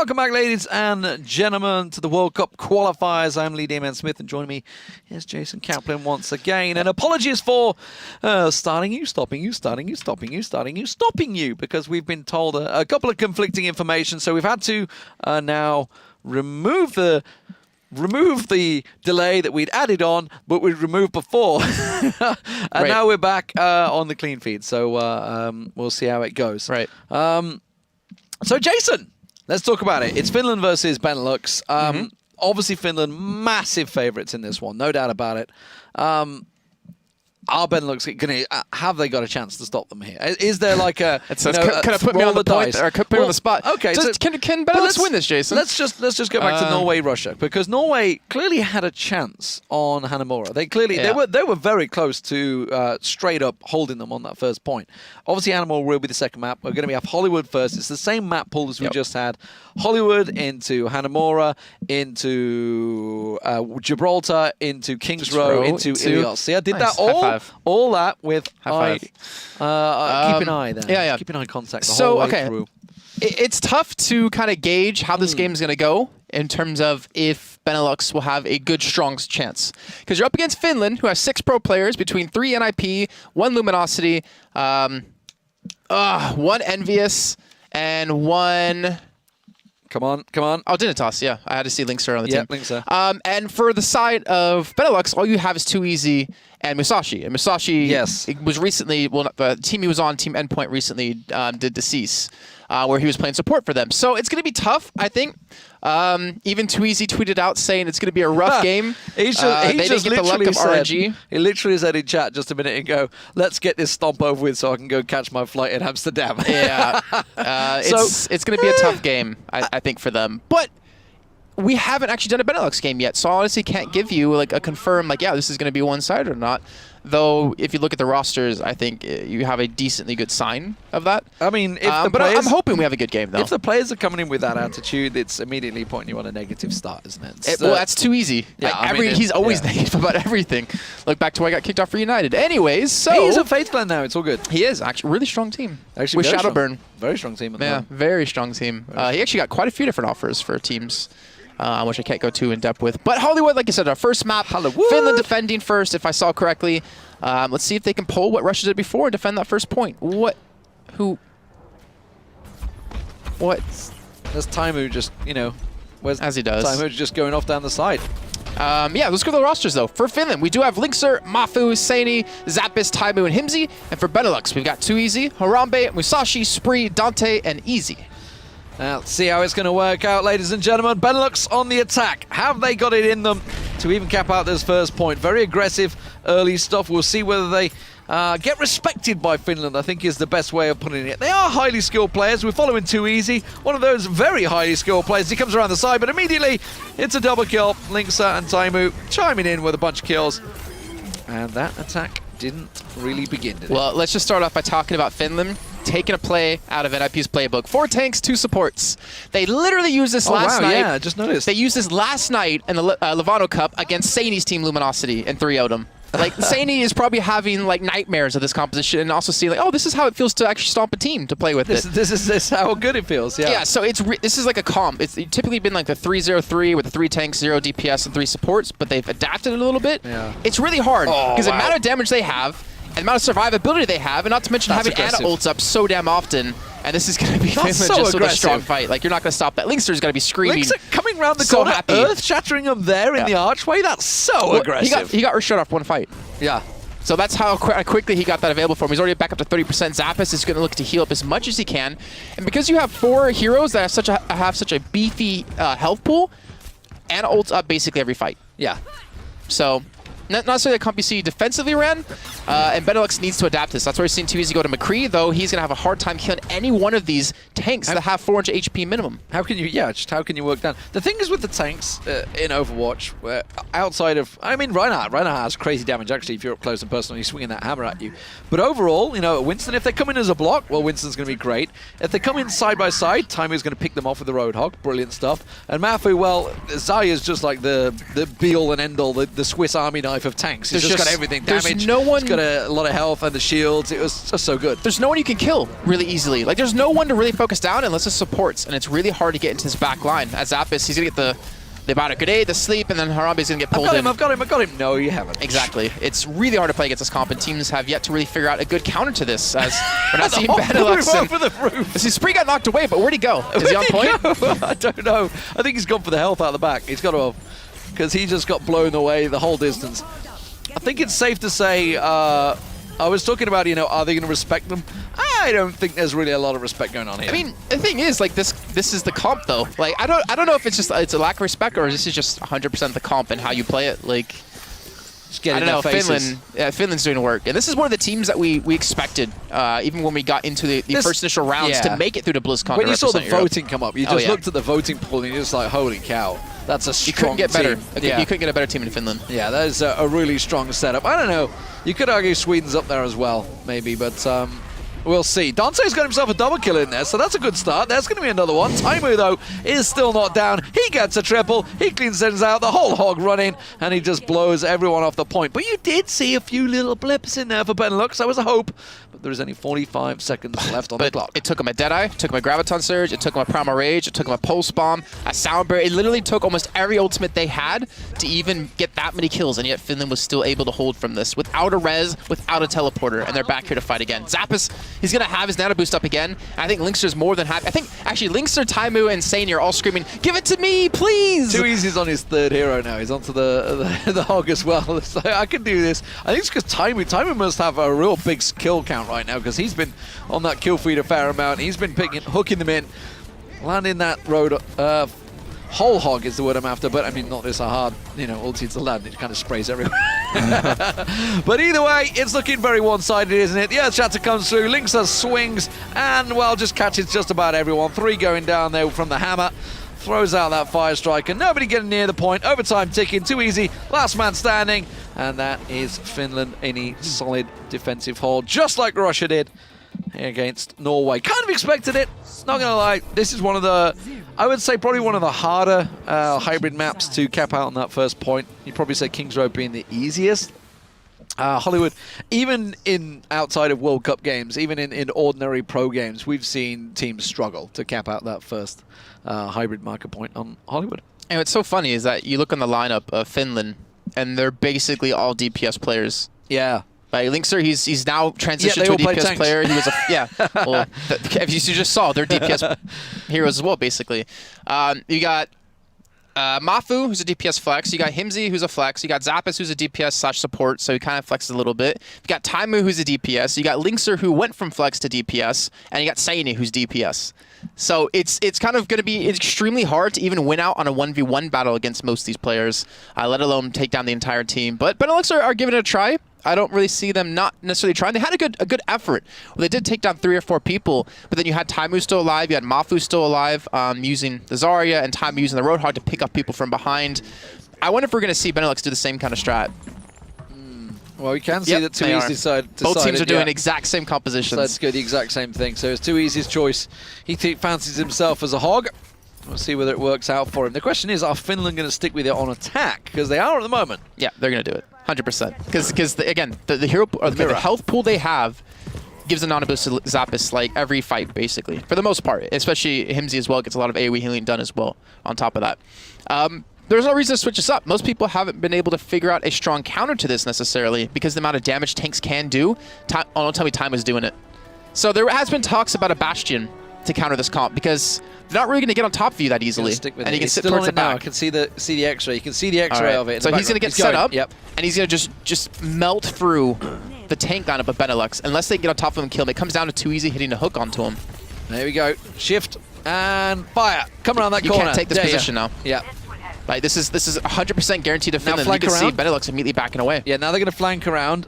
Welcome back, ladies and gentlemen, to the World Cup qualifiers. I'm Lee Dayman Smith, and joining me is Jason Kaplan once again. And apologies for starting you, stopping you, starting you, stopping you, starting you, stopping you, because we've been told a couple of conflicting information. So we've had to now remove the delay that we'd added on, but we'd removed before. And now we're back on the clean feed. So we'll see how it goes. Right. So, Jason, let's talk about it. It's Finland versus Benelux. Obviously, Finland, massive favourites in this one, no doubt about it. Are Benelux going to have they got a chance to stop them here? Is there like a can I put me on the point or put me on the spot? Okay, so can Benelux win this, Jason? Let's just go back to Norway Russia, because Norway clearly had a chance on Hanamura. They clearly they were very close to straight up holding them on that first point. Obviously, Hanamura will be the second map. We're going to have Hollywood first. It's the same map pool as we just had. Hollywood into Hanamura, into Gibraltar, into Kings Row, into Ilios. See, I did that all that with keep an eye there. Yeah. Keep an eye contact the whole way through. It's tough to kind of gauge how this game is going to go in terms of if Benelux will have a good, strong chance. Because you're up against Finland, who has 6 pro players between 3 NIP, 1 Luminosity, 1 Envious, and 1... Come on. Oh, Dignitas, yeah. I had to see Linkser on the team. Linkser. And for the side of Benelux, all you have is Too Easy and Musashi. And Musashi was recently, the team he was on, Team Endpoint, recently did decease, where he was playing support for them. So it's going to be tough, I think. Even Too Easy tweeted out saying it's going to be a rough game. He just get the luck of RNG. He literally said in chat just a minute ago, let's get this stomp over with so I can go catch my flight in Amsterdam. Yeah. It's going to be a tough game, I think, for them. But we haven't actually done a Benelux game yet, so I honestly can't give you like a confirm, like, yeah, this is going to be one-sided or not. Though, if you look at the rosters, I think you have a decently good sign of that. I mean, but I'm hoping we have a good game, though. If the players are coming in with that attitude, it's immediately pointing you on a negative start, isn't it? Well, that's Too Easy. Yeah, he's always negative about everything. Look back to why I got kicked off for United. Anyways, so... He's a Faith Clan now. It's all good. He is, actually. Really strong team. Actually, with Shadowburn. Very strong team. Yeah, very strong team. He actually got quite a few different offers for teams. Which I can't go too in-depth with. But Hollywood, like I said, our first map. Hollywood. Finland defending first, if I saw correctly. Let's see if they can pull what Russia did before and defend that first point. What? There's Taimu just, as he does. Taimu just going off down the side. Let's go to the rosters, though. For Finland, we do have Linkser, Mafu, Saini, Zappis, Taimu, and Himsy. And for Benelux, we've got Too Easy, Harambe, Musashi, Spree, Dante, and Easy. Now, let's see how it's going to work out, ladies and gentlemen. Benelux on the attack. Have they got it in them to even cap out this first point? Very aggressive early stuff. We'll see whether they get respected by Finland, I think is the best way of putting it. They are highly skilled players. We're following Too Easy, one of those very highly skilled players. He comes around the side, but immediately it's a double kill. Linkser and Taimu chiming in with a bunch of kills. And that attack didn't really begin, did it? Well, let's just start off by talking about Finland taking a play out of NIP's playbook. 4 tanks, 2 supports. They literally used this last night. Yeah, I just noticed. They used this last night in the Levano Cup against Saini's team Luminosity and 3-0'd them. Like, Saini is probably having like nightmares of this composition and also seeing like, oh, this is how it feels to actually stomp a team to play with this is how good it feels, yeah. Yeah, so this is like a comp. It's typically been like the 3-0-3 with the 3 tanks, 0 DPS, and 3 supports, but they've adapted it a little bit. Yeah. It's really hard because the amount of damage they have and the amount of survivability they have, and not to mention having Ana ults up so damn often. And this is going to be Finland just with a strong fight. Like, you're not going to stop that. Linkster's going to be screaming. Linkser coming around the corner, earth-shattering him there in the archway. That's so aggressive. He got shut off 1 fight. Yeah. So that's how quickly he got that available for him. He's already back up to 30%. Zappis is going to look to heal up as much as he can. And because you have 4 heroes that have such a beefy health pool, Ana ults up basically every fight. Yeah. So... not necessarily a comp you see defensively ran, and Benelux needs to adapt this. That's why we're seeing Too Easy go to McCree, though he's going to have a hard time killing any one of these tanks that have 400 HP minimum. How can you work down? The thing is with the tanks in Overwatch, where outside of, I mean, Reinhardt has crazy damage actually if you're up close and personal, he's swinging that hammer at you. But overall, Winston, if they come in as a block, well, Winston's going to be great. If they come in side by side, Taimu's going to pick them off with the Roadhog. Brilliant stuff. And Mafu, well, Zaya's just like the be-all and end-all, the Swiss Army knife life of tanks. He's just got everything. Damage, no one, he's got a lot of health and the shields. It was just so good. There's no one you can kill really easily. Like, there's no one to really focus down unless it's supports, and it's really hard to get into his back line. As Zappis, he's going to get the about a grenade, the sleep, and then Harambe's going to get pulled in. I've got him. No, you haven't. Exactly. It's really hard to play against this comp, and teams have yet to really figure out a good counter to this, as we're not seeing Benelux. Over the roof. See, Spree got knocked away, but where'd he go? Is he on point? I don't know. I think he's gone for the health out of the back. He's got to, because he just got blown away the whole distance. I think it's safe to say, I was talking about, you know, are they going to respect them? I don't think there's really a lot of respect going on here. I mean, the thing is, like, this is the comp, though. Like, I don't know if it's a lack of respect, or this is just 100% the comp and how you play it. Like, I don't know, Finland's doing work. And this is one of the teams that we expected, even when we got into the first initial rounds, to make it through to BlizzCon. When you saw the voting come up, you just looked at the voting pool and you're just like, holy cow, that's a strong team. You couldn't get better. You couldn't get a better team in Finland. Yeah, that is a really strong setup. I don't know. You could argue Sweden's up there as well, maybe, but we'll see. Dante's got himself a double kill in there, so that's a good start. There's going to be another one. Taimu, though, is still not down. He gets a triple. He cleans things out. The whole hog running, and he just blows everyone off the point. But you did see a few little blips in there for Benelux. That was a hope. But there's only 45 seconds left on the clock. It took him a Deadeye, it took him a Graviton Surge, it took him a Primal Rage, it took him a Pulse Bomb, a Sound Barrier. It literally took almost every ultimate they had to even get that many kills, and yet Finland was still able to hold from this without a res, without a teleporter, and they're back here to fight again. Zappis, he's going to have his Nano boost up again, and I think Linkster's more than happy. I think, actually, Linkster, Taimu, and Sane are all screaming, give it to me, please! Too Easy's on his third hero now. He's onto the hog as well. So I can do this. I think it's because Taimu must have a real big kill count right now, because he's been on that kill feed a fair amount. He's been hooking them in, landing that road. Whole hog is the word I'm after, but I mean, not this hard, you know, ulti to land. It kind of sprays everywhere. But either way, it's looking very one-sided, isn't it? The Earth Shatter comes through, Linkster swings, and, well, just catches just about everyone. 3 going down there from the hammer. Throws out that Fire Striker. Nobody getting near the point. Overtime ticking. Too easy. Last man standing. And that is Finland in a solid defensive hold, just like Russia did against Norway. Kind of expected it. Not going to lie. This is one of the, I would say, probably one of the harder hybrid maps to cap out on that first point. You'd probably say Kings Road being the easiest. Hollywood, even in outside of World Cup games, even in ordinary pro games, we've seen teams struggle to cap out that first hybrid marker point on Hollywood. And what's so funny is that you look on the lineup of Finland, and they're basically all DPS players. Yeah. Like Linkster, he's now transitioned to a DPS player. He was well, if you just saw, they're DPS heroes as well, basically. You got Mafu, who's a DPS flex. You got Himsy, who's a flex. You got Zappis, who's a DPS / support, so he kind of flexes a little bit. You got Taimu, who's a DPS. You got Linkster, who went from flex to DPS, and you got Saini, who's DPS. So it's kind of going to be extremely hard to even win out on a 1v1 battle against most of these players, let alone take down the entire team. But Benelux are giving it a try. I don't really see them not necessarily trying. They had a good effort. Well, they did take down 3 or 4 people, but then you had Taimu still alive, you had Mafu still alive, using the Zarya, and Taimu using the Roadhog to pick up people from behind. I wonder if we're going to see Benelux do the same kind of strat. Well, we can see that Too Easy decided. Both teams are doing exact same compositions. Let's go the exact same thing. So it's Too Easy's choice. He fancies himself as a hog. We'll see whether it works out for him. The question is, are Finland going to stick with it on attack? Because they are at the moment. Yeah, they're going to do it. 100%. Because again, the hero or the health pool they have gives a non-boost to Zappis like every fight, basically. For the most part. Especially Himsy as well gets a lot of AoE healing done as well on top of that. There's no reason to switch this up. Most people haven't been able to figure out a strong counter to this necessarily because the amount of damage tanks can do. Don't tell me Time was doing it. So there has been talks about a Bastion to counter this comp because they're not really going to get on top of you that easily. And you can sit towards the back. I can see the X-ray. You can see the X-ray of it. So he's going to get set up, and he's going to just melt through the tank lineup of Benelux unless they get on top of him and kill him. It comes down to Too Easy hitting a hook onto him. There we go. Shift and fire. Come around that corner. You can't take this position now. Yeah. Like this is 100% guaranteed to Finland. You can see Benelux immediately backing away. Yeah, now they're going to flank around.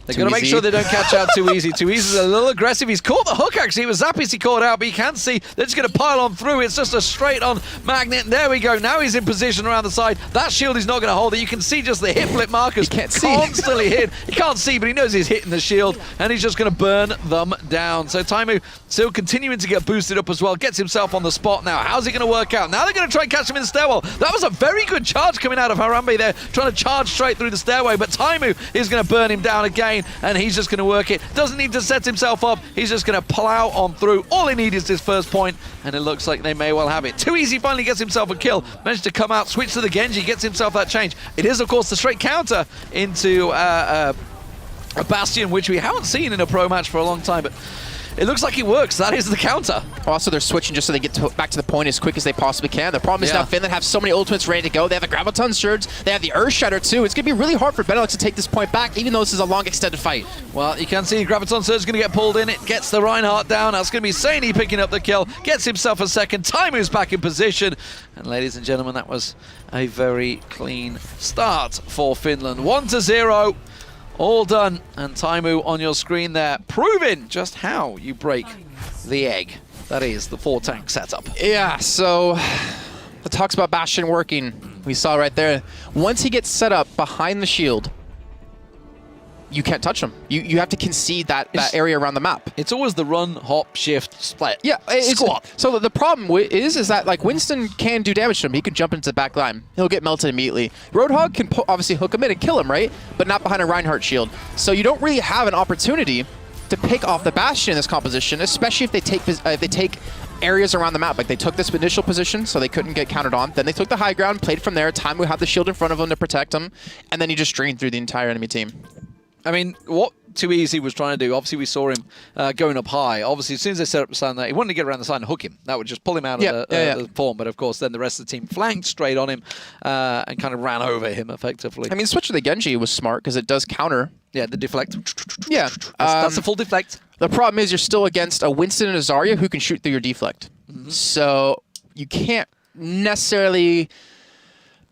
They've got to make sure they don't catch out too easy. Too easy is a little aggressive. He's caught the hook, actually. It was Zappies he caught out, but you can see they're just going to pile on through. It's just a straight-on magnet. There we go. Now he's in position around the side. That shield is not going to hold it. You can see just the hit flip markers constantly hit. He can't see, but he knows he's hitting the shield, and he's just going to burn them down. So Taimu still continuing to get boosted up as well. Gets himself on the spot now. How's it going to work out? Now they're going to try and catch him in the stairwell. That was a very good charge coming out of Harambe there, trying to charge straight through the stairway, but Taimu is going to burn him down again, and he's just going to work it. Doesn't need to set himself up. He's just going to plow on through. All he needs is this first point, and it looks like they may well have it. Too easy finally gets himself a kill. Managed to come out, switch to the Genji, gets himself that change. It is, of course, the straight counter into a Bastion, which we haven't seen in a pro match for a long time, but it looks like it works. That is the counter. Also, they're switching just so they get back to the point as quick as they possibly can. The problem is now Finland have so many ultimates ready to go. They have the Graviton Surge. They have the Earth Shatter, too. It's going to be really hard for Benelux to take this point back, even though this is a long, extended fight. Well, you can see Graviton Surge is going to get pulled in. It gets the Reinhardt down. That's going to be Saini picking up the kill. Gets himself a second. Taimu's back in position. And ladies and gentlemen, that was a very clean start for Finland. 1-0. All done, and Taimu on your screen there, proving just how you break the egg. That is the 4-tank setup. Yeah, so the talks about Bastion working, we saw right there. Once he gets set up behind the shield, you can't touch him. You have to concede that area around the map. It's always the run, hop, shift, split. Yeah, squat. So the problem is that like Winston can do damage to him. He can jump into the back line. He'll get melted immediately. Roadhog can obviously hook him in and kill him, right? But not behind a Reinhardt shield. So you don't really have an opportunity to pick off the Bastion in this composition, especially if they take areas around the map. Like they took this initial position, so they couldn't get countered on. Then they took the high ground, played from there. Taimu had the shield in front of him to protect him, and then he just drained through the entire enemy team. I mean, what Too Easy was trying to do, obviously we saw him going up high. Obviously, as soon as they set up the stand there, he wanted to get around the side and hook him. That would just pull him out of the form. But of course, then the rest of the team flanked straight on him and kind of ran over him effectively. I mean, switch to the Genji was smart because it does counter. Yeah, the deflect. Yeah. That's a full deflect. The problem is you're still against a Winston and a Zarya who can shoot through your deflect. So you can't necessarily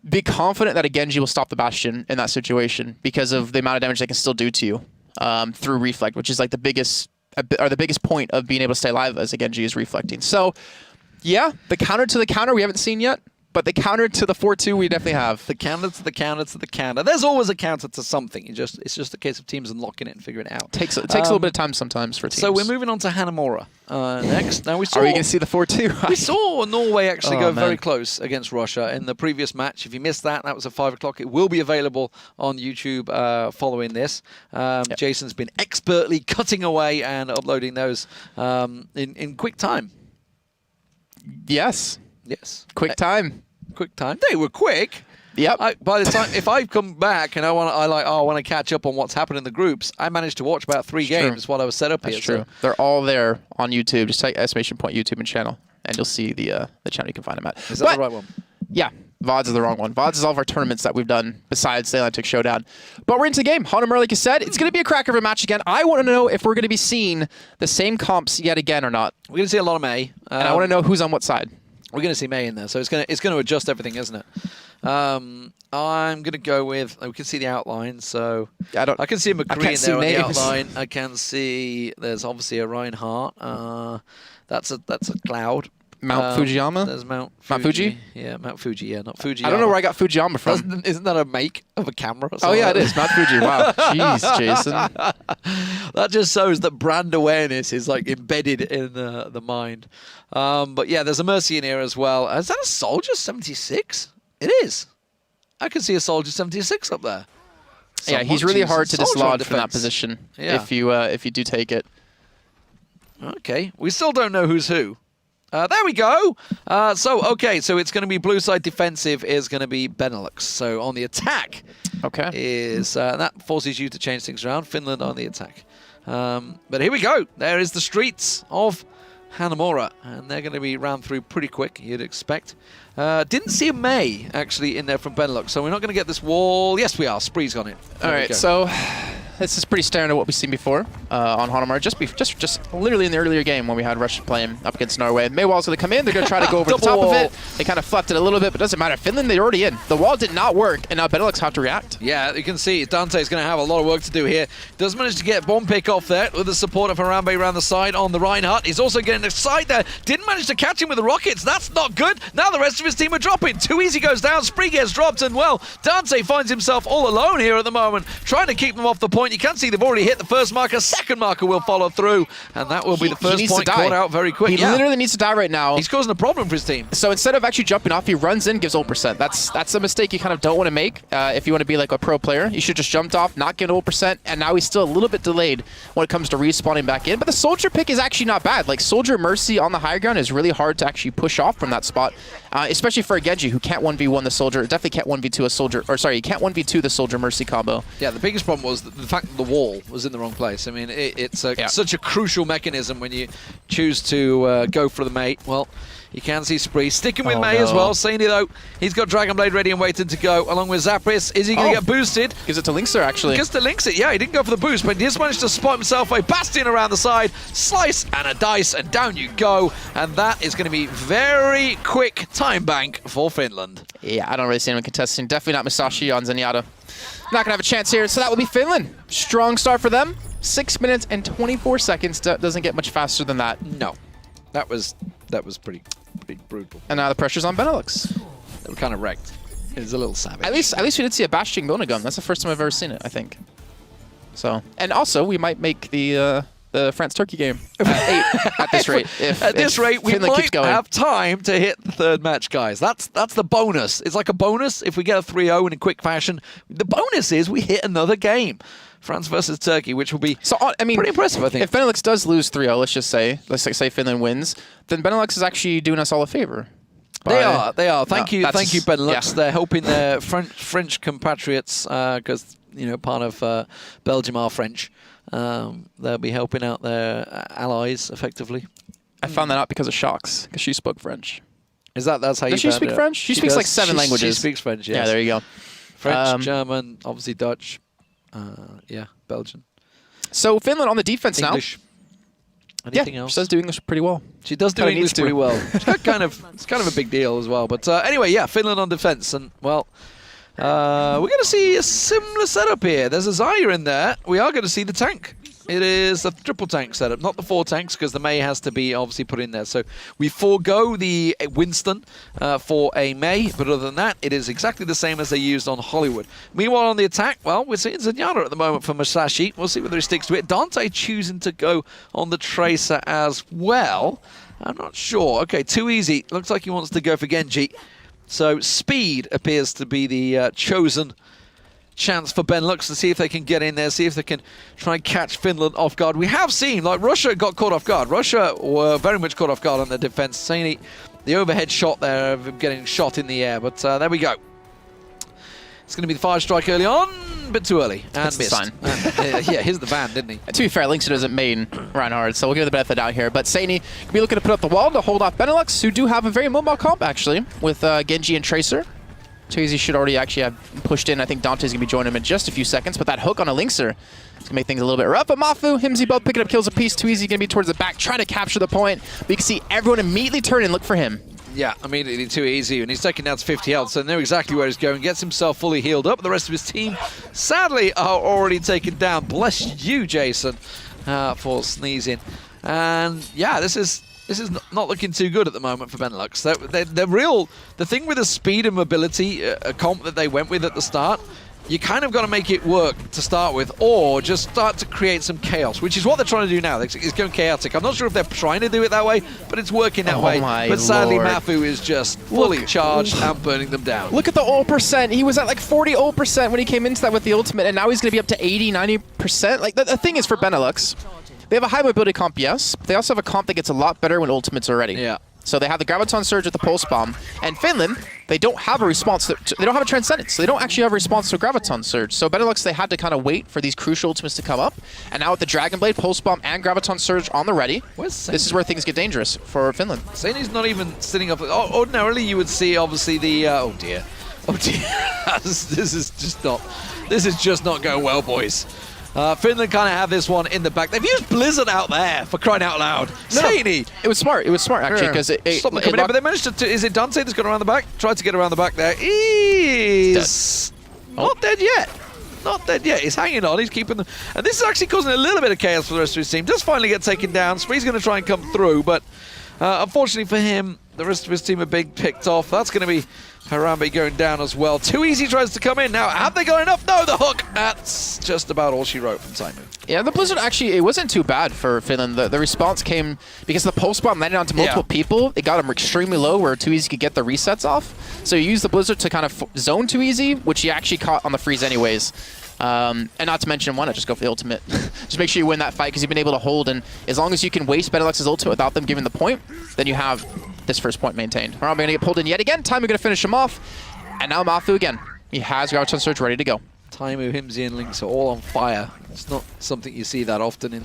be confident that a Genji will stop the Bastion in that situation because of the amount of damage they can still do to you through reflect, which is like the biggest point of being able to stay alive as a Genji is reflecting. So, yeah, the counter to the counter we haven't seen yet, but the counter to the 4-2 we definitely have. The counter to the counter to the counter. There's always a counter to something. It's just a case of teams unlocking it and figuring it out. It takes a little bit of time sometimes for teams. So we're moving on to Hanamura next. Now we saw. Are we going to see the 4-2? We saw Norway actually go very close against Russia in the previous match. If you missed that, that was at 5 o'clock. It will be available on YouTube following this. Jason's been expertly cutting away and uploading those in quick time. Yes. Yes. Quick time. Quick time. They were quick. Yep. By the time, if I come back and I want to catch up on what's happened in the groups, I managed to watch about 3 games while I was set up here. That's true. So. They're all there on YouTube. Just type exclamation point YouTube and channel, and you'll see the channel you can find them at. Is that the right one? Yeah. VODs is the wrong one. VODs is all of our tournaments that we've done besides the Atlantic Showdown. But we're into the game. Hanamura, like you said, it's going to be a cracker of a match again. I want to know if we're going to be seeing the same comps yet again or not. We're going to see a lot of May. And I want to know who's on what side. We're going to see May in there, so it's going to adjust everything, isn't it? I'm going to go with. We can see the outline, so I can see a McCree in there on the outline. I can see there's obviously a Reinhardt. That's a cloud. Mount Fujiyama? There's Mount Fuji? Yeah, Mount Fuji, yeah, not Fujiyama. I don't know where I got Fujiyama from. Isn't that a make of a camera? Or oh, yeah, it is. Mount Fuji. Wow. Jeez, Jason. That just shows that brand awareness is like embedded in the mind. But yeah, there's a Mercy in here as well. Is that a Soldier 76? It is. I can see a Soldier 76 up there. Yeah, he's really hard to dislodge from that position if you do take it. Okay, we still don't know who's who. There we go. So it's going to be blue side defensive is going to be Benelux. So on the attack is that forces you to change things around. Finland on the attack. But here we go. There is the streets of Hanamura, and they're going to be ran through pretty quick, you'd expect. Didn't see a May actually in there from Benelux, so we're not going to get this wall. Yes, we are. Spree's on it. All right, so this is pretty standard what we've seen before on Hanamar. Just literally in the earlier game when we had Russia playing up against Norway. Maywall's going to come in. They're going to try to go over the top of it. They kind of fluffed it a little bit, but it doesn't matter. Finland, they're already in. The wall did not work, and now Benelux have to react. Yeah, you can see Dante's going to have a lot of work to do here. Does manage to get bomb pick off there with the support of Harambe around the side on the Reinhardt. He's also getting a side there. Didn't manage to catch him with the rockets. That's not good. Now the rest of his team are dropping. Too Easy goes down. Spree gets dropped, and well, Dante finds himself all alone here at the moment, trying to keep them off the point. You can see they've already hit the first marker. Second marker will follow through, and that will be the first point caught out very quick. He literally needs to die right now. He's causing a problem for his team. So instead of actually jumping off, he runs in, gives ult %. That's a mistake you kind of don't want to make if you want to be like a pro player. You should just jumped off, not get ult %, and now he's still a little bit delayed when it comes to respawning back in. But the soldier pick is actually not bad. Like Soldier Mercy on the high ground is really hard to actually push off from that spot, especially for a Genji who can't 1v1 the soldier. Definitely can't 1v2 a soldier, or sorry, he can't 1v2 the Soldier Mercy combo. Yeah, the biggest problem was the fact that the wall was in the wrong place. I mean, it's such a crucial mechanism when you choose to go for the mate. Well, you can see Spree sticking with May as well. Saini, though, he's got Dragon Blade ready and waiting to go, along with Zapris. Is he going to get boosted? Gives it to Linkser, actually. Gives it to Linkser, yeah. He didn't go for the boost, but he just managed to spot himself a Bastion around the side. Slice and a dice, and down you go. And that is going to be very quick time bank for Finland. Yeah, I don't really see anyone contesting. Definitely not Musashi on Zenyatta. Not going to have a chance here, so that will be Finland. Strong start for them. 6 minutes and 24 seconds. Doesn't get much faster than that. No. That was pretty brutal. And now the pressure's on Benelux. They were kind of wrecked. It was a little savage. At least we did see a Bastion Gun. That's the first time I've ever seen it, I think. So, and also we might make the France-Turkey game at 8 at this rate. At this rate, we might have time to hit the third match, guys. That's the bonus. It's like a bonus if we get a 3-0 in a quick fashion. The bonus is we hit another game. France versus Turkey, which will be pretty impressive, I think. If Benelux does lose 3-0, let's say Finland wins, then Benelux is actually doing us all a favor. They are. Thank you, Benelux. Yeah. They're helping their French compatriots because part of Belgium are French. They'll be helping out their allies effectively. I found that out because of Shocks, because she spoke French. That's how you? Does she speak French? She speaks like 7 languages. She speaks French. Yes. Yeah, there you go. French, German, obviously Dutch. Belgian. So Finland on the defense English. Now. Anything else? She does do English pretty well. She does do English pretty well. It's kind of a big deal as well. But anyway, Finland on defense, and well, we're going to see a similar setup here. There's a Zarya in there. We are going to see the tank. It is a triple tank setup, not the 4 tanks, because the Mei has to be obviously put in there. So we forego the Winston for a Mei, but other than that, it is exactly the same as they used on Hollywood. Meanwhile, on the attack, well, we're seeing Zenyatta at the moment for Musashi. We'll see whether he sticks to it. Dante choosing to go on the Tracer as well. I'm not sure. Okay, Too Easy. Looks like he wants to go for Genji. So speed appears to be the chosen chance for Benelux to see if they can get in there, see if they can try and catch Finland off guard. We have seen, like, Russia got caught off guard. Russia were very much caught off guard on their defense. Seeing the overhead shot there of him getting shot in the air, but there we go. It's going to be the 5 strike early on, a bit too early, and missed. Here's the van, didn't he? To be fair, Linkser doesn't main Reinhardt, so we'll give the benefit out here. But Saini can be looking to put up the wall to hold off Benelux, who do have a very mobile comp, actually, with Genji and Tracer. Too Easy should already actually have pushed in. I think Dante's going to be joining him in just a few seconds, but that hook on a Linkser is going to make things a little bit rough. But Mafu, Himsy both picking up kills apiece. Too Easy going to be towards the back, trying to capture the point. But you can see everyone immediately turn and look for him. Yeah, immediately Too Easy, and he's taking down to 50 health, so they know exactly where he's going. Gets himself fully healed up. The rest of his team, sadly, are already taken down. Bless you, Jason, for sneezing. And yeah, this is not looking too good at the moment for Benelux. The thing with the speed and mobility comp that they went with at the start, you kind of got to make it work to start with, or just start to create some chaos, which is what they're trying to do now. It's going chaotic. I'm not sure if they're trying to do it that way, but it's working that way. But sadly, Mafu is just fully charged and burning them down. Look at the ult %. He was at like 40 ult % when he came into that with the ultimate, and now he's going to be up to 80, 90%. Like, the thing is for Benelux, they have a high mobility comp, yes, but they also have a comp that gets a lot better when ultimates are ready. Yeah. So they have the Graviton Surge with the Pulse Bomb. And Finland, they don't have a response. They don't have a Transcendence. They don't actually have a response to a Graviton Surge. So Benelux, they had to kind of wait for these crucial ultimates to come up. And now with the Dragon Blade, Pulse Bomb, and Graviton Surge on the ready, this is where things get dangerous for Finland. Saini's not even sitting up. Ordinarily, you would see, obviously, the... oh, dear. Oh, dear. This is just not going well, boys. Finland kind of have this one in the back. They've used Blizzard out there, for crying out loud. Saini! It was smart. It was smart, actually, because Stop them coming in, but they managed to... Is it Dante that's got around the back? Tried to get around the back there. He's not dead yet. Not dead yet. He's hanging on. He's keeping them. And this is actually causing a little bit of chaos for the rest of his team. Does finally get taken down. Spree's going to try and come through, but unfortunately for him, the rest of his team are being picked off. That's going to be Harambe going down as well. Too easy tries to come in. Now, have they got enough? No, the hook. That's just about all she wrote from Taimu. Yeah, the Blizzard actually, it wasn't too bad for Finland. The response came because the pulse bomb landed onto multiple people. It got them extremely low where Too Easy could get the resets off. So you use the Blizzard to kind of zone Too Easy, which he actually caught on the freeze anyways. And not to mention, why not just go for the ultimate? Just make sure you win that fight because you've been able to hold. And as long as you can waste Benelux's ultimate without them giving the point, then you have this first point maintained. Harambe going to get pulled in yet again. Taimu going to finish him off. And now Mafu again. He has Grouch on Surge ready to go. Taimu, Himsy, and Lynx are all on fire. It's not something you see that often in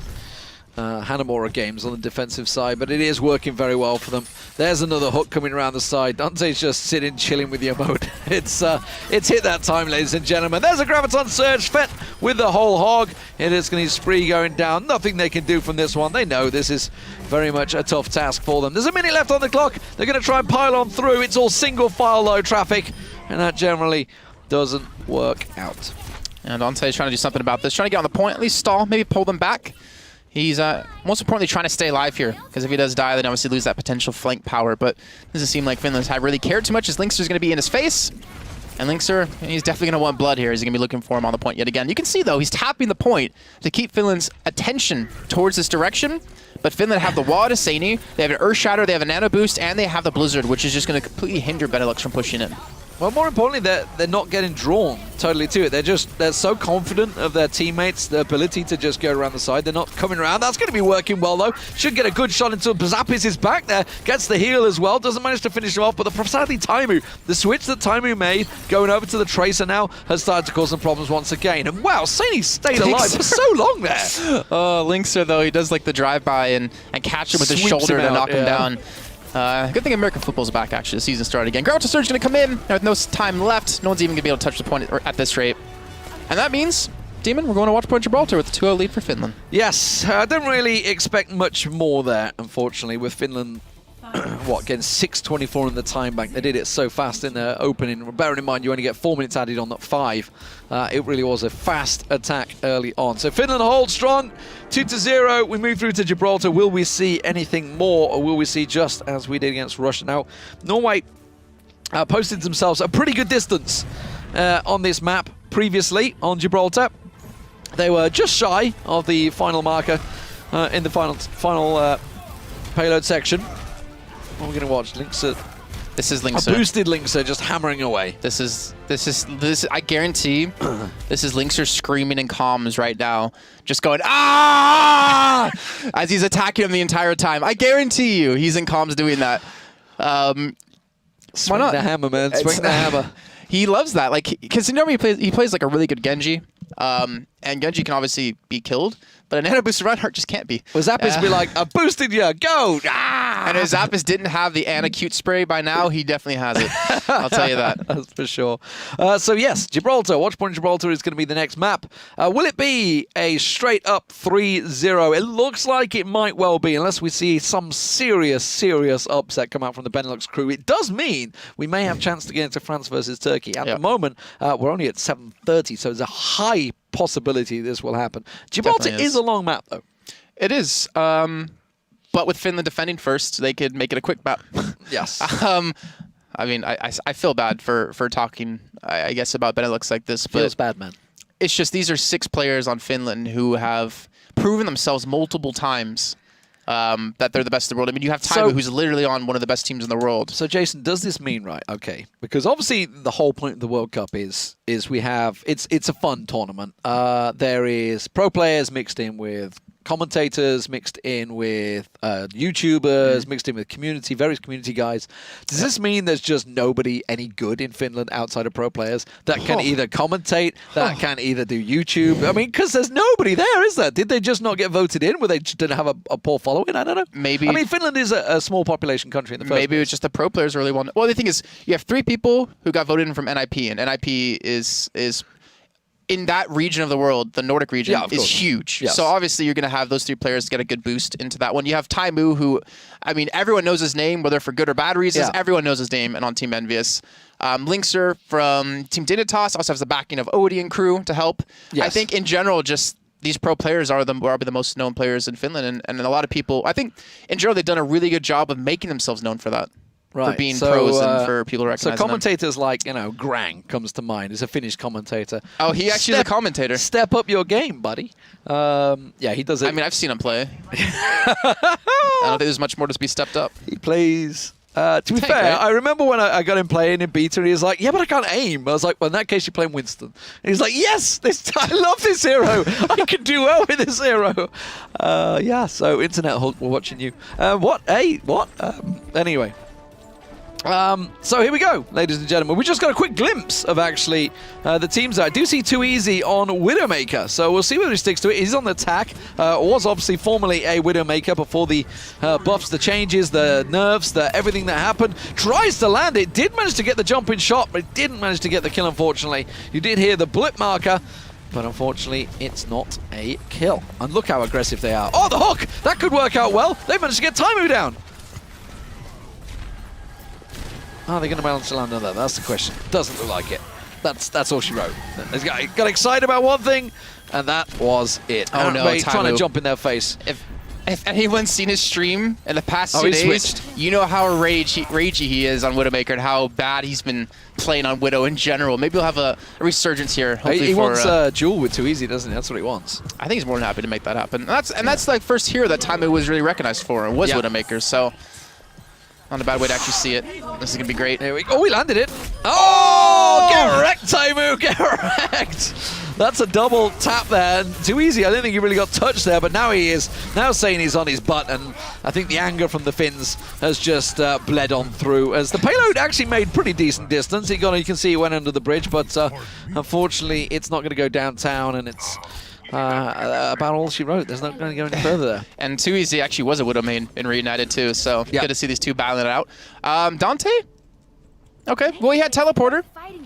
Hanamura games on the defensive side, but it is working very well for them. There's another hook coming around the side. Dante's just sitting, chilling with the emote. It's hit that time, ladies and gentlemen. There's a Graviton Surge, Fett with the whole hog. It is going to be Spree going down. Nothing they can do from this one. They know this is very much a tough task for them. There's a minute left on the clock. They're going to try and pile on through. It's all single file low traffic, and that generally doesn't work out. And Dante's trying to do something about this. Trying to get on the point, at least stall, maybe pull them back. He's most importantly trying to stay alive here, because if he does die, then obviously lose that potential flank power. But it doesn't seem like Finland's had really cared too much, as Linkster's going to be in his face. And Linkster, he's definitely going to want blood here. He's going to be looking for him on the point yet again. You can see, though, he's tapping the point to keep Finland's attention towards this direction. But Finland have the wall to Saini, they have an Earth Shatter, they have a Nano Boost, and they have the Blizzard, which is just going to completely hinder Benelux from pushing in. Well, more importantly, they're not getting drawn totally to it. They're so confident of their teammates, their ability to just go around the side. They're not coming around. That's going to be working well, though. Should get a good shot into Zappis is back there. Gets the heal as well. Doesn't manage to finish him off. But sadly, Taimu, the switch that Taimu made going over to the Tracer now has started to cause some problems once again. And wow, Saini stayed alive for so long there. Linkster, though, he does like the drive-by and catch him with his shoulder to knock him down. Good thing American football's back, actually. The season started again. Grouch Surge going to come in with no time left. No one's even going to be able to touch the point at this rate. And that means, Demon, we're going to watch Point Gibraltar with a 2-0 lead for Finland. Yes, I didn't really expect much more there, unfortunately, with Finland, getting 6:24 in the time bank. They did it so fast in their opening. Bearing in mind, you only get 4 minutes added on, not 5. It really was a fast attack early on. So Finland hold strong, 2-0. We move through to Gibraltar. Will we see anything more, or will we see just as we did against Russia? Now, Norway posted themselves a pretty good distance on this map previously on Gibraltar. They were just shy of the final marker in the final payload section. What are we going to watch? Linkster. This is Linkster. A boosted Linkster just hammering away. This is I guarantee this is Linkster screaming in comms right now, just going ah as he's attacking him the entire time. I guarantee you he's in comms doing that. Swing the hammer, man. Swing the hammer. He loves that, like, because normally he plays like a really good Genji, and Genji can obviously be killed, but a Nano Booster Reinhardt just can't be. Well, Zappis be like, I boosted you, go! Ah! And if Zappis didn't have the Ana Cute spray by now, he definitely has it. I'll tell you that. That's for sure. So yes, Gibraltar, Watch Point Gibraltar is going to be the next map. Will it be a straight up 3-0? It looks like it might well be, unless we see some serious upset come out from the Benelux crew. It does mean we may have a chance to get into France versus Turkey. At the moment, we're only at 7:30, so there's a high possibility this will happen. Gibraltar is a long map, though. It is. But with Finland defending first, they could make it a quick map. Yes. I mean, I feel bad for talking, I guess, about Benelux like this. But feels bad, man. It's just these are 6 players on Finland who have proven themselves multiple times that they're the best in the world. I mean, you have Taimu, who's literally on one of the best teams in the world. So, Jason, does this mean, right, okay, because obviously the whole point of the World Cup is we have, it's a fun tournament. There is pro players mixed in with commentators, mixed in with YouTubers, mixed in with community, various community guys. Does this mean there's just nobody any good in Finland outside of pro players that can either commentate, that can either do YouTube? I mean, because there's nobody there, is there? Did they just not get voted in? Were they just didn't have a poor following? I don't know. Maybe. I mean, Finland is a small population country in the first place. Maybe it was just the pro players really wanted. Well, the thing is, you have 3 people who got voted in from NIP, and NIP is in that region of the world, the Nordic region, is huge. Yes. So obviously you're going to have those 3 players get a good boost into that one. You have Taimu, who, I mean, everyone knows his name, whether for good or bad reasons. Yeah. Everyone knows his name, and on Team Envious. Linkser from Team Dignitas also has the backing of Odie and crew to help. Yes. I think in general, just these pro players are probably the most known players in Finland, and a lot of people, I think in general, they've done a really good job of making themselves known for that. Right. For being pros and for people to recognize them. So commentators like, Grang comes to mind. He's a Finnish commentator. Oh, he actually is a commentator. Step up your game, buddy. Yeah, he does it. I mean, I've seen him play. I don't think there's much more to be stepped up. He plays... to be fair, I remember when I got him playing in beta, and he was like, yeah, but I can't aim. I was like, well, in that case, you're playing Winston. And he's like, yes, I love this hero. I can do well with this hero. Yeah, so Internet Hulk, we're watching you. What? Hey, what? Anyway. So here we go, ladies and gentlemen. We just got a quick glimpse of actually the teams. I do see Too Easy on Widowmaker, so we'll see whether he sticks to it. He's on the attack. Was obviously formerly a Widowmaker before the buffs, the changes, the nerfs, everything that happened. Tries to land it. Did manage to get the jumping shot, but didn't manage to get the kill, unfortunately. You did hear the blip marker, but unfortunately, it's not a kill. And look how aggressive they are. Oh, the hook! That could work out well. They managed to get Taimu down. Are they going to manage to land on that? That's the question. Doesn't look like it. That's all she wrote. Got excited about one thing, and that was it. Oh no, Taimu trying to jump in their face. If anyone's seen his stream in the past 2 days, you know how ragey he is on Widowmaker and how bad he's been playing on Widow in general. Maybe he'll have a resurgence here. He wants Jewel with Too Easy, doesn't he? That's what he wants. I think he's more than happy to make that happen. And that's like first hero that Taimu was really recognized for, was Widowmaker. So. Not a bad way to actually see it. This is going to be great. Here we go. Oh, we landed it. Oh, get wrecked, Taimu. Get wrecked. That's a double tap there. And Too Easy, I don't think he really got touched there, but now he is. Now saying he's on his butt, and I think the anger from the Finns has just bled on through. As the payload actually made pretty decent distance. You can see he went under the bridge, but unfortunately, it's not going to go downtown, and it's... about all she wrote. There's not going to go any further there. And Too Easy actually was a Widow main in Reunited too, so good to see these two battling it out. Dante? Okay, well he had Teleporter. He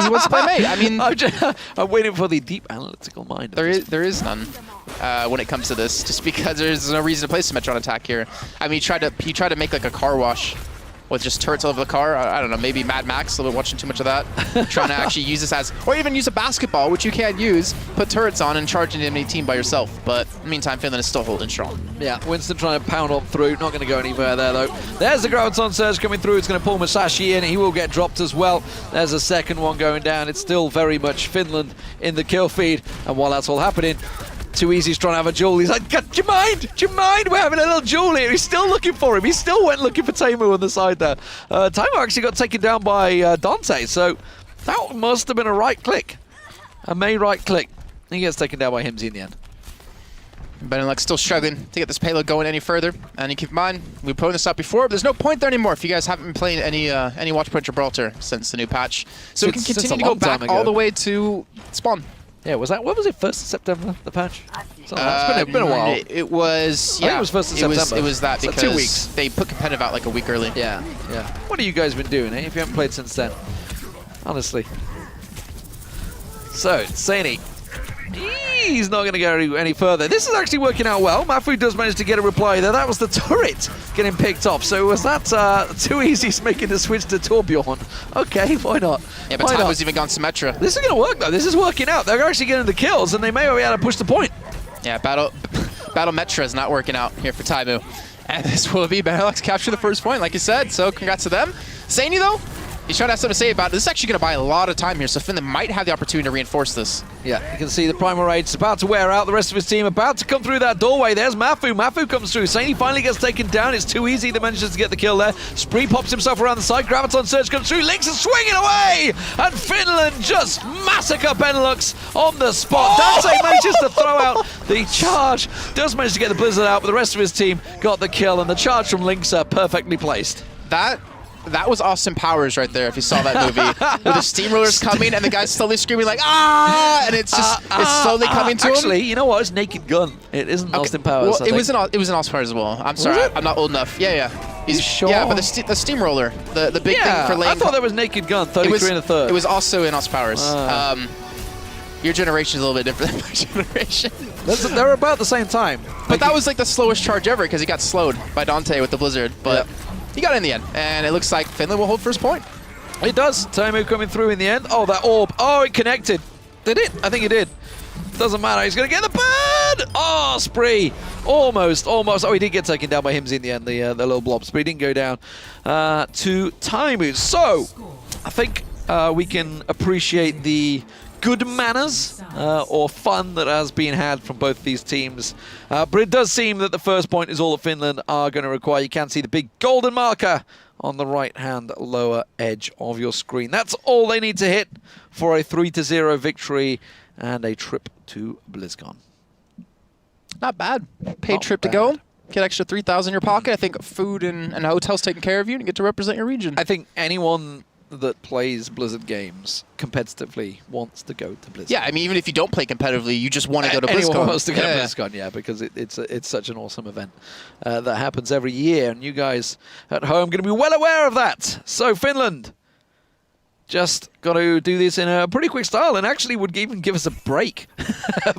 wants to play May. I mean, I'm waiting for the deep analytical mind. There is none when it comes to this, just because there's no reason to play Symmetra on attack here. I mean, he tried to make like a car wash with just turrets all over the car. I don't know, maybe Mad Max, a little bit watching too much of that. Trying to actually use this as, or even use a basketball, which you can use, put turrets on and charge an enemy team by yourself. But in the meantime, Finland is still holding strong. Yeah, Winston trying to pound on through, not going to go anywhere there though. There's the Graviton Surge coming through, it's going to pull Musashi in, he will get dropped as well. There's a second one going down, it's still very much Finland in the kill feed, and while that's all happening, Too Easy's trying to have a duel. He's like, do you mind? Do you mind? We're having a little duel here. He's still looking for him. He still went looking for Taimu on the side there. Taimu actually got taken down by Dante, so that must have been a right click. A May right click. He gets taken down by Himsy in the end. Benelux still struggling to get this payload going any further. And you keep in mind, we put this up before, but there's no point there anymore if you guys haven't been playing any Watchpoint Gibraltar since the new patch. So we can continue to go back all the way to spawn. Yeah, what was it, 1st of September, the patch? It's been a while. It was, yeah. I think it was 1st of September. It was that so because 2 weeks. They put competitive out like a week early. Yeah. What have you guys been doing, if you haven't played since then? Honestly. So, Saini. He's not going to go any further. This is actually working out well. Mafu does manage to get a reply there. That was the turret getting picked off. So was that Too Easy making the switch to Torbjorn? Okay, why not? Yeah, but Time was even gone Symmetra. This is going to work, though. This is working out. They're actually getting the kills, and they may be able to push the point. Yeah, Battle Metra is not working out here for Taimu. And this will be Benelux capture the first point, like you said. So congrats to them. Saini, though, he's trying to have something to say about it. This is actually going to buy a lot of time here, so Finland might have the opportunity to reinforce this. Yeah, you can see the Primal Rage's about to wear out. The rest of his team about to come through that doorway. There's Mafu. Mafu comes through. Saini finally gets taken down. It's Too Easy that manages to get the kill there. Spree pops himself around the side. Graviton Surge comes through. Links is swinging away! And Finland just massacre Benelux on the spot. Dante manages to throw out the charge. Does manage to get the Blizzard out, but the rest of his team got the kill, and the charge from Links are perfectly placed. That That was Austin Powers right there, if you saw that movie. With the steamrollers coming and the guy's slowly screaming like, ah! And it's just, it's slowly coming to him. Actually, you know what? It's Naked Gun. It isn't Austin Powers. Well, it was in Austin Powers as well. I'm sorry, I'm not old enough. Yeah, yeah. He's sure? Yeah, but the steamroller, the big thing for laying. I thought that was Naked Gun, 33 and a third. It was also in Austin Powers. Your generation is a little bit different than my generation. They're about the same time. But that was like the slowest charge ever because he got slowed by Dante with the Blizzard. But he got it in the end. And it looks like Finland will hold first point. It does. Taimu coming through in the end. Oh, that orb. Oh, it connected. Did it? I think it did. Doesn't matter. He's going to get the bird. Oh, Spree. Almost. Oh, he did get taken down by Himsy in the end, the little blobs. But he didn't go down to Taimu. So, I think we can appreciate the good manners or fun that has been had from both these teams. But it does seem that the first point is all that Finland are going to require. You can see the big golden marker on the right-hand lower edge of your screen. That's all they need to hit for a 3-0 victory and a trip to BlizzCon. Not bad. Paid trip to go. Get extra 3,000 in your pocket. I think food and hotels taken care of you and get to represent your region. I think anyone that plays Blizzard games competitively wants to go to BlizzCon. Yeah, I mean, even if you don't play competitively, you just want to go to BlizzCon. Anyone wants to go to BlizzCon, yeah, because it's such an awesome event that happens every year, and you guys at home are going to be well aware of that. So Finland just got to do this in a pretty quick style, and actually would even give us a break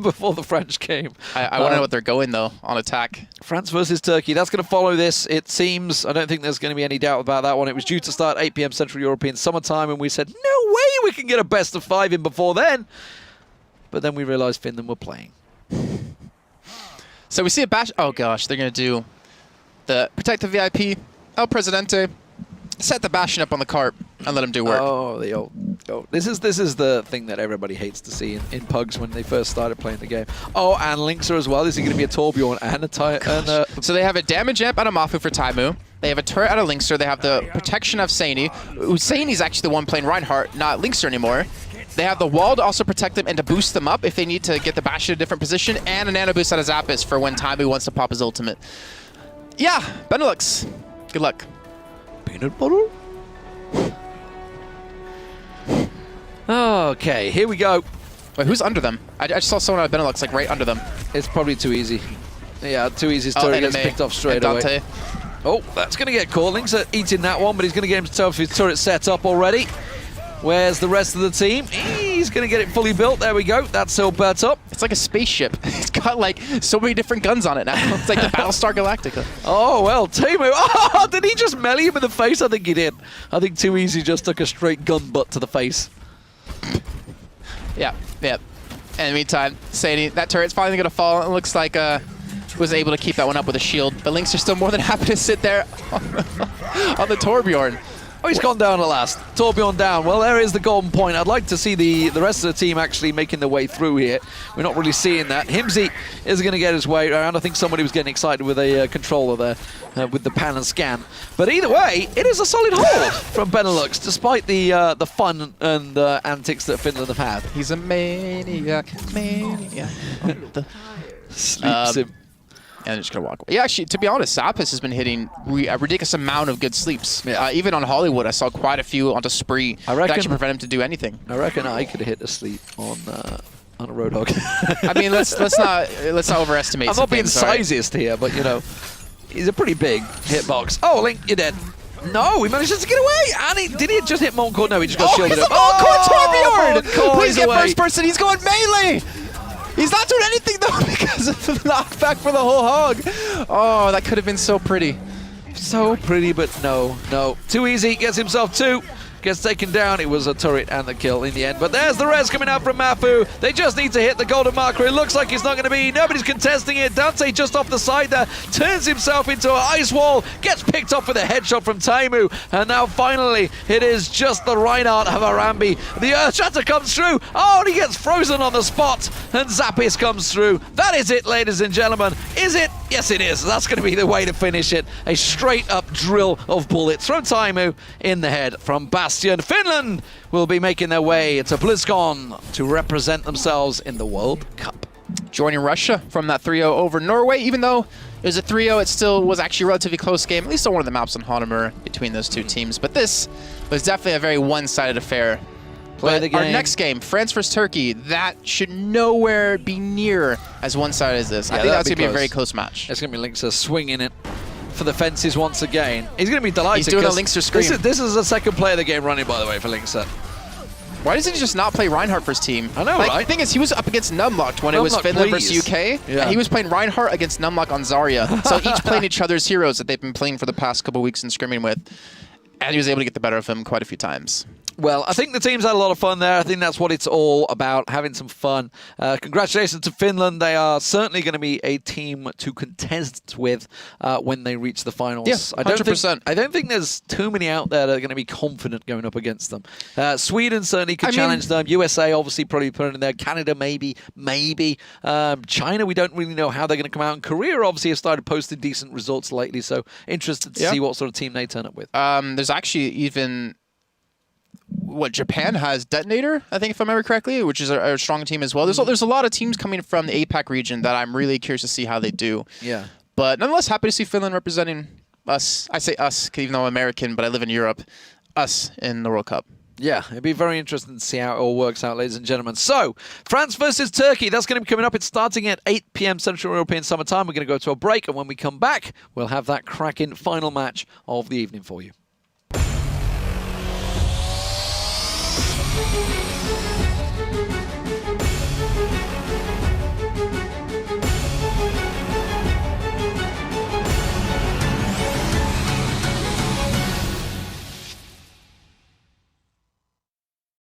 before the French came. I want to know what they're going, though, on attack. France versus Turkey. That's going to follow this, it seems. I don't think there's going to be any doubt about that one. It was due to start 8 p.m. Central European summertime, and we said, no way we can get a best of 5 in before then. But then we realized Finland were playing. So we see a bash. Oh, gosh, they're going to do the Protect the VIP, El Presidente, set the Bastion up on the cart and let him do work. Oh, the old. Oh, this is the thing that everybody hates to see in Pugs when they first started playing the game. Oh, and Linkser as well. Is he going to be a Torbjorn and a So they have a damage amp out of Mafu for Taimu. They have a turret out of Linkser. They have the protection of Saini. Saini's actually the one playing Reinhardt, not Linkser anymore. They have the wall to also protect them and to boost them up if they need to get the Bastion in a different position, and a nano boost out of Zappis for when Taimu wants to pop his ultimate. Yeah, Benelux. Good luck. Peanut butter? Okay, here we go. Wait, who's under them? I just saw someone out of Benelux, like, right under them. It's probably too easy. Yeah, too easy. His turret gets picked off straight away. Oh, that's going to get caught. Link's eating that one, but he's going to get himself his turret set up already. Where's the rest of the team? He's going to get it fully built. There we go. That's all built up. It's like a spaceship. It's got like so many different guns on it now. It's like the Battlestar Galactica. Oh, well, Taimu. Oh, did he just melee him in the face? I think he did. I think Too Easy just took a straight gun butt to the face. Yeah. In the meantime, Sadie, that turret's finally going to fall. It looks like was able to keep that one up with a shield. But Lynx are still more than happy to sit there on the Torbjorn. Oh, he's gone down at last. Torbjorn down. Well, there is the golden point. I'd like to see the rest of the team actually making their way through here. We're not really seeing that. Himsy is going to get his way around. I think somebody was getting excited with a controller there, with the pan and scan. But either way, it is a solid hold from Benelux, despite the fun and antics that Finland have had. He's a maniac. Sleeps him. And just gonna walk away. Yeah, actually, to be honest, Zappis has been hitting a ridiculous amount of good sleeps. Yeah. Even on Hollywood, I saw quite a few onto Spree to actually prevent him to do anything. I reckon I could hit a sleep on a Roadhog. I mean, let's not overestimate. I'm not being sizest here, but you know, he's a pretty big hitbox. Oh, Link, you're dead. No, he managed to get away. And did he just hit Monkor? No, he just got shielded up. Oh, Torbjorn! Please get first person. He's going melee. He's not doing anything, though, because of the knockback for the whole hog. Oh, that could have been so pretty. So pretty, but no. Too Easy gets himself 2. Gets taken down. It was a turret and the kill in the end. But there's the res coming out from Mafu. They just need to hit the golden marker. It looks like it's not going to be. Nobody's contesting it. Dante just off the side there. Turns himself into an ice wall. Gets picked up with a headshot from Taimu. And now finally, it is just the Reinhardt of Harambe. The Earth Shatter comes through. Oh, and he gets frozen on the spot. And Zappis comes through. That is it, ladies and gentlemen. Is it? Yes, it is. That's going to be the way to finish it. A straight-up drill of bullets from Taimu in the head from Bastion. Finland will be making their way to BlizzCon to represent themselves in the World Cup. joining Russia from that 3-0 over Norway. Even though it was a 3-0, it still was actually a relatively close game, at least on one of the maps on Hanamur between those two teams. But this was definitely a very one-sided affair. Play the game. Our next game, France vs. Turkey, that should nowhere be near as one-sided as this. Yeah, I think that's going to be a close. very close match. It's going to be Linkser swinging it for the fences once again. He's going to be delighted. He's doing a Linkser scream. This is the second play of the game running, by the way, for Linkser. Why doesn't he just not play Reinhardt for his team? I know, like, right? The thing is, he was up against Numlocked when it was Finland versus UK, and he was playing Reinhardt against Numlock on Zarya. So each playing each other's heroes that they've been playing for the past couple weeks and scrimming with, and he was able to get the better of him quite a few times. Well, I think the team's had a lot of fun there. I think that's what it's all about, having some fun. Congratulations to Finland. They are certainly going to be a team to contest with when they reach the finals. Yes, 100%. I don't think there's too many out there that are going to be confident going up against them. Sweden certainly could challenge them. USA obviously probably put it in there. Canada maybe. China, we don't really know how they're going to come out. And Korea obviously have started posting decent results lately, so interested to see what sort of team they turn up with. There's actually even... Japan has Detonator, I think, if I remember correctly, which is a strong team as well. There's a lot of teams coming from the APAC region that I'm really curious to see how they do. Yeah. But nonetheless, happy to see Finland representing us. I say us, even though I'm American, but I live in Europe. Us in the World Cup. Yeah, it'd be very interesting to see how it all works out, ladies and gentlemen. So, France versus Turkey, that's going to be coming up. It's starting at 8 p.m. Central European Summer Time. We're going to go to a break, and when we come back, we'll have that cracking final match of the evening for you.